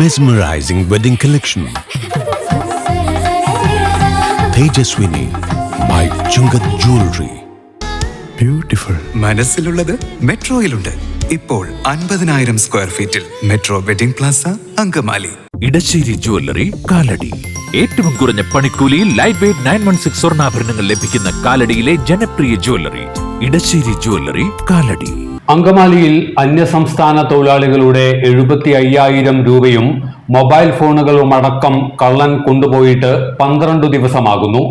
Mesmerizing wedding collection. Tejaswini by Chungat Jewelry. Beautiful. മനസ്സിലുള്ളത് മെട്രോയിലുണ്ട്. ഇപ്പോൾ 50,000 square ഫീറ്റിൽ metro wedding plaza Angamaly. Edassery jewellery Kalady. ഏറ്റവും കുറഞ്ഞ പണിക്കൂലിയിൽ ലൈറ്റ് വെയ്റ്റ് 916 സ്വർണ്ണാഭരണങ്ങൾ ലഭിക്കുന്ന കാലടിയിലെ ജനപ്രിയ ജ്വല്ലറി ഇടശ്ശേരി ജ്വല്ലറി കാലടി. അങ്കമാലിയിൽ അന്യസംസ്ഥാന തൊഴിലാളികളുടെ 75,000 രൂപയും മൊബൈൽ ഫോണുകളുമടക്കം കള്ളൻ കൊണ്ടുപോയിട്ട് 12 ദിവസമാകുന്നു.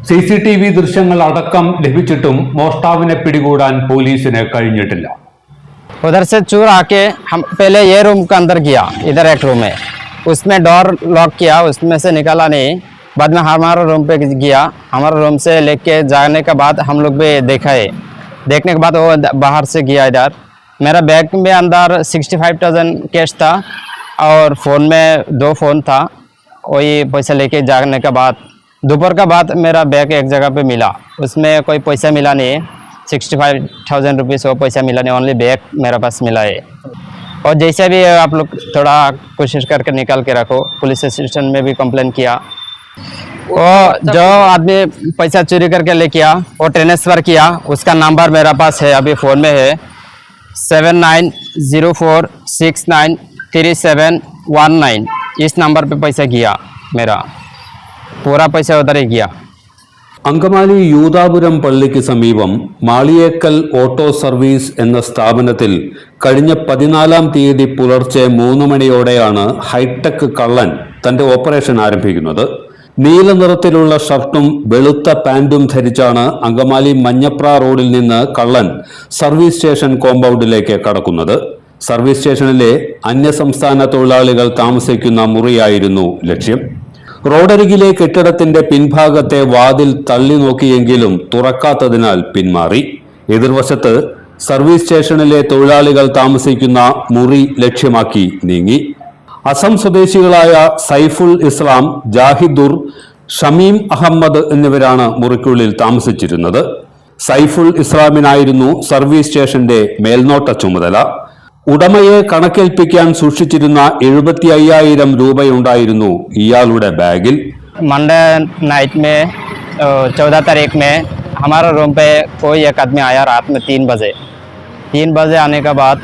CCTV ദൃശ്യങ്ങൾ അടക്കം ലഭിച്ചിട്ടും മോഷ്ടാവിനെ പിടികൂടാൻ പോലീസിന് കഴിഞ്ഞിട്ടില്ല. उधर से चोर आके हम पहले ये रूम के अंदर गया, इधर एक रूम है, उसमें डोर लॉक किया, उसमें से निकाला नहीं. बाद में हमारा रूम पे गया, हमारा रूम से लेके जाने के बाद हम लोग भी देखा है. देखने के बाद वो बाहर से गया इधर. मेरा बैग में अंदर 65,000 कैश था और फ़ोन में 2 फ़ोन था. वही पैसा लेके जाने के बाद दोपहर का बाद मेरा बैग एक जगह पे मिला, उसमें कोई पैसा मिला नहीं. 65,000 रुपीज़ वो पैसा मिला नहीं, ओनली बैग मेरे पास मिला है. और जैसे भी आप लोग थोड़ा कोशिश करके निकाल के रखो. पुलिस स्टेशन में भी कंप्लेन किया. वो जो आदमी पैसा चोरी करके ले किया वो ट्रांसफ़र किया, उसका नंबर मेरा पास है, अभी फ़ोन में है. 7904693719. इस नंबर पे पैसा किया, मेरा पूरा पैसा उधर ही गया. അങ്കമാലി യൂദാപുരം പള്ളിക്ക് സമീപം മാളിയേക്കൽ ഓട്ടോ സർവീസ് എന്ന സ്ഥാപനത്തിൽ കഴിഞ്ഞ 14-ാം തീയതി പുലർച്ചെ 3 മണിയോടെയാണ് ഹൈടെക് കള്ളൻ തന്റെ ഓപ്പറേഷൻ ആരംഭിക്കുന്നത്. നീല നിറത്തിലുള്ള ഷർട്ടും വെളുത്ത പാന്റും ധരിച്ചാണ് അങ്കമാലി മഞ്ഞപ്ര റോഡിൽ നിന്ന് കള്ളൻ സർവീസ് സ്റ്റേഷൻ കോമ്പൗണ്ടിലേക്ക് കടക്കുന്നത്. സർവീസ് സ്റ്റേഷനിലെ അന്യസംസ്ഥാന തൊഴിലാളികൾ താമസിക്കുന്ന മുറിയായിരുന്നു ലക്ഷ്യം. റോഡരികിലെ കെട്ടിടത്തിന്റെ പിൻഭാഗത്തെ വാതിൽ തള്ളി നോക്കിയെങ്കിലും തുറക്കാത്തതിനാൽ പിന്മാറി. എതിർവശത്ത് സർവീസ് സ്റ്റേഷനിലെ തൊഴിലാളികൾ താമസിക്കുന്ന മുറി ലക്ഷ്യമാക്കി നീങ്ങി. അസം സ്വദേശികളായ സൈഫുൽ ഇസ്ലാം, ജാഹിദുർ, ഷമീം അഹമ്മദ് എന്നിവരാണ് മുറിക്കുള്ളിൽ താമസിച്ചിരുന്നത്. സൈഫുൽ ഇസ്ലാമിനായിരുന്നു സർവീസ് സ്റ്റേഷന്റെ മേൽനോട്ട ചുമതല. ഉടമയെ കണക്കേൽപ്പിക്കാൻ സൂക്ഷിച്ചിരുന്ന 75,000 രൂപയുണ്ടായിരുന്നു ഇയാളുടെ ബാഗിൽ. मंडे नाइट में 14 तारीख में हमारा रूम पे कोई एक आदमी आया रात में 3 बजे आने के बाद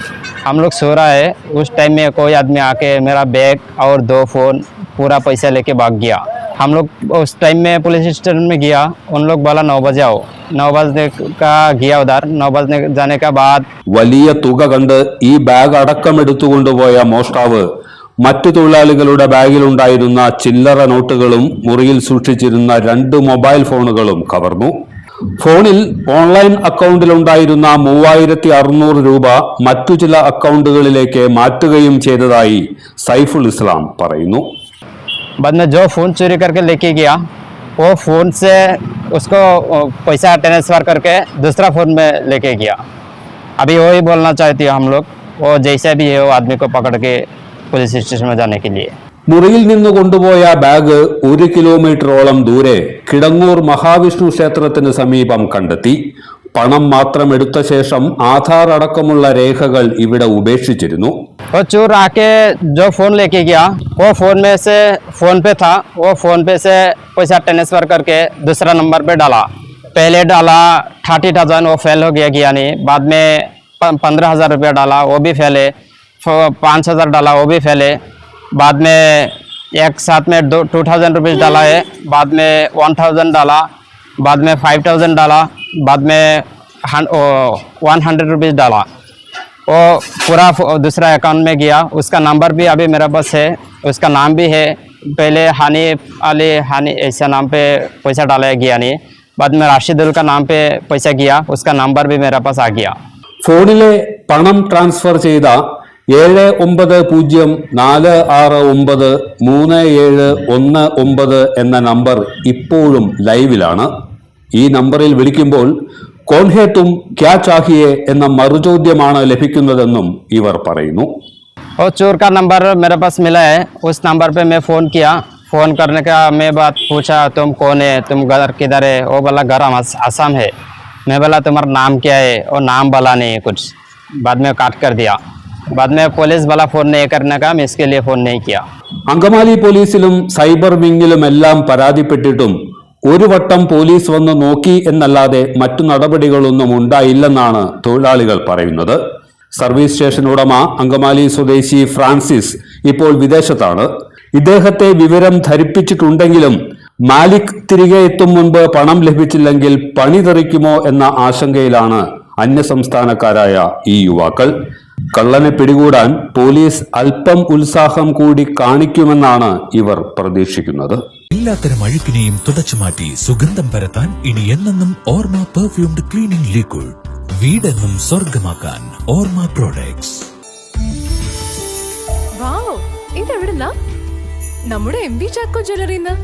हम लोग सो रहा है. उस टाइम में कोई आदमी आके मेरा बैग और 2 फ़ोन पूरा पैसा लेके भाग गया. हम लोग उस टाइम में पुलिस स्टेशन में गया, उन लोग बोला 9 बजे आओ. 9 बजे का गया उधर. 9 बजे जाने के बाद വലിയ തുക കണ്ട് ഈ ബാഗ് അടക്കം എടുത്തുകൊണ്ടുപോയ മോഷ്ടാവ് മറ്റു തൊഴിലാളികളുടെ ബാഗിലുണ്ടായിരുന്ന ചില്ലറ നോട്ടുകളും മുറിയിൽ സൂക്ഷിച്ചിരുന്ന 2 മൊബൈൽ ഫോണുകളും കവർന്നു. ഫോണിൽ ഓൺലൈൻ അക്കൗണ്ടിലുണ്ടായിരുന്ന 3,600 രൂപ മറ്റു ചില അക്കൗണ്ടുകളിലേക്ക് മാറ്റുകയും ചെയ്തതായി സൈഫുൽ ഇസ്ലാം പറയുന്നു. बाद में जो फ़ोन चोरी करके लेके गया वो फ़ोन से उसको पैसा ट्रांसफ़र करके दूसरा फ़ोन में लेके गया. अभी वही बोलना चाहती है हम लोग, वो जैसे भी है वो आदमी को पकड़ के पुलिस स्टेशन में जाने के लिए. മുറിയിൽ നിന്ന് കൊണ്ടുപോയ ബാഗ് 1 കിലോമീറ്ററോളം ദൂരെ കിടങ്ങൂർ മഹാവിഷ്ണു ക്ഷേത്രത്തിന് സമീപം കണ്ടെത്തി. പണം മാത്രം എടുത്ത ശേഷം ആധാർ അടക്കമുള്ള രേഖകൾ ഇവിടെ ഉപേക്ഷിച്ചിരുന്നു. वो चोर आके जो फ़ोन लेके गया वो फ़ोन में से फ़ोन पे था, वो फ़ोन पे से पैसा ट्रांसफ़र करके दूसरा नंबर पे डाला. पहले डाला 30,000, वो फेल हो गया नहीं. बाद में 15,000 रुपया डाला, वो भी फेल है. 5,000 डाला, वो भी फेल है. बाद में एक साथ में 2,000 रुपीज़ डाला है. बाद में 1,000 डाला, बाद में 5,000 डाला, बाद में 100 रुपीज़ डाला. वो पूरा दूसरा अकाउंट में गया. उसका नंबर भी अभी मेरे पास है, उसका नाम भी है. पहले हानी ऐसा नाम पे पैसा डाला गया नहीं. बाद में राशिदुल का नाम पे पैसा गया, उसका नंबर भी मेरे पास आ गया. ഫോണിലെ പണം ട്രാൻസ്ഫർ ചെയ്ത 7904693719 എന്ന നമ്പർ ഇപ്പോഴും ലൈവിലാണ്. ഈ നമ്പറിൽ വിളിക്കുമ്പോൾ കോൺഹേ തും ക്യാ ചാഹിയേ എന്ന മറുചോദ്യമാണ് ലഭിക്കുന്നതെന്നും ഇവർ പറയുന്നു. और चोर का नंबर मेरे पास मिला है, उस नंबर पे मैं फ़ोन किया. फ़ोन करने का मैं बात पूछा, तुम कौन है, तुम घर किधर है. वो बोला घर असम है. मैं बोला तुम्हारा नाम क्या है, और नाम बोला नहीं कुछ. बाद में काट कर दिया. बाद में पुलिस वाला फ़ोन नहीं करने का, मैं इसके लिए फ़ोन नहीं किया। അങ്കമാലി പോലീസിലും സൈബർ വിങ്ങിലുമെല്ലാം പരാതിപ്പെട്ടിട്ടും ഒരു വട്ടം പോലീസ് വന്ന് നോക്കി എന്നല്ലാതെ മറ്റു നടപടികളൊന്നും ഉണ്ടായില്ലെന്നാണ് തൊഴിലാളികൾ പറയുന്നത്. സർവീസ് സ്റ്റേഷൻ ഉടമ അങ്കമാലി സ്വദേശി ഫ്രാൻസിസ് ഇപ്പോൾ വിദേശത്താണ്. ഇദ്ദേഹത്തെ വിവരം ധരിപ്പിച്ചിട്ടുണ്ടെങ്കിലും മാലിക് തിരികെ എത്തും മുൻപ് പണം ലഭിച്ചില്ലെങ്കിൽ പണി തെറിക്കുമോ എന്ന ആശങ്കയിലാണ് അന്യസംസ്ഥാനക്കാരായ ഈ യുവാക്കൾ. കള്ളനെ പിടികൂടാൻ പോലീസ് അല്പം ഉത്സാഹം കൂടി കാണിക്കുമെന്നാണ് ഇവർ പ്രതീക്ഷിക്കുന്നത്. എല്ലാത്തരം അഴുക്കിനെയും തുടച്ചുമാറ്റി സുഗന്ധം പരത്താൻ ഇനി എന്നെന്നും ഓർമ്മ പെർഫ്യൂംഡ് ക്ലീനിംഗ് ലിക്വിഡ്. വീടെന്നും സ്വർഗമാക്കാൻ ഓർമ്മ പ്രോഡക്ട്സ്. വാവ്, ഇതെവിടുന്നാ? നമ്മുടെ എം വി ചാക്കോ ജ്വല്ലറിന്ന്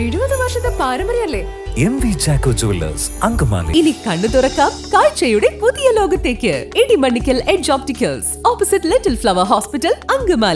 70 വർഷത്തെ പാരമ്പര്യല്ലേ? M V Chacko jewellers Angamaly. ഇനി കണ്ണു തുറക്കാം കാഴ്ചയുടെ പുതിയ ലോകത്തേക്ക്. Idimannickal edge opticals, opposite little flower hospital, Angamaly.